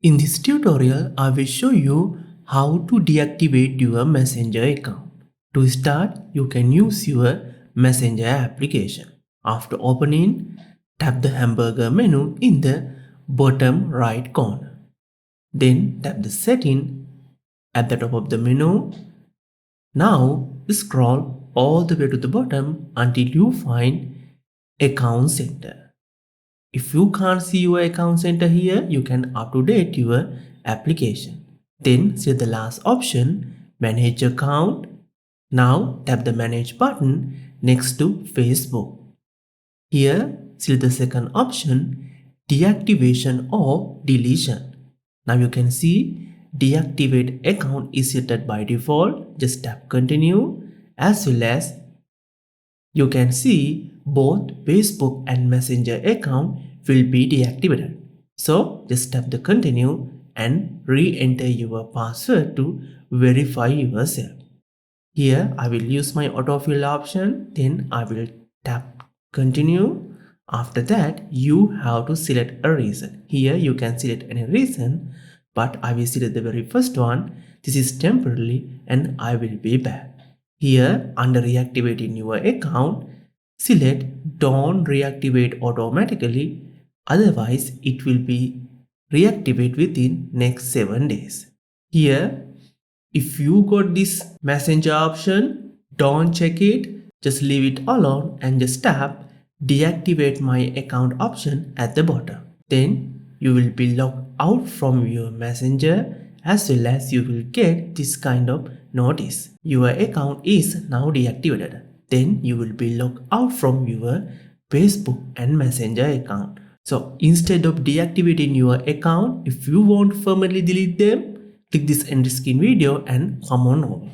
In this tutorial, I will show you how to deactivate your Messenger account. To start, you can use your Messenger application. After opening, tap the hamburger menu in the bottom right corner. Then tap the setting at the top of the menu. Now scroll all the way to the bottom until you find Account Center. If you can't see your account center here, you can up-to-date your application. Then select the last option, Manage Account. Now tap the Manage button next to Facebook. Here, select the second option, Deactivation or Deletion. Now you can see Deactivate account is set by default. Just tap Continue, as well as you can see both Facebook and Messenger account will be deactivated. So just tap the continue and re-enter your password to verify yourself. Here I will use my autofill option, then I will tap continue. After that you have to select a reason. Here you can select any reason, but I will select the very first one. This is temporarily and I will be back. Here under reactivating your account, select don't reactivate automatically, otherwise it will be reactivate within next 7 days. Here, if you got this messenger option, don't check it, just leave it alone and just tap deactivate my account option at the bottom. Then you will be logged out from your messenger, as well as you will get this kind of notice. Your account is now deactivated. Then you will be logged out from your Facebook and Messenger account. So instead of deactivating your account, if you want to permanently delete them, click this end screen video and come on over.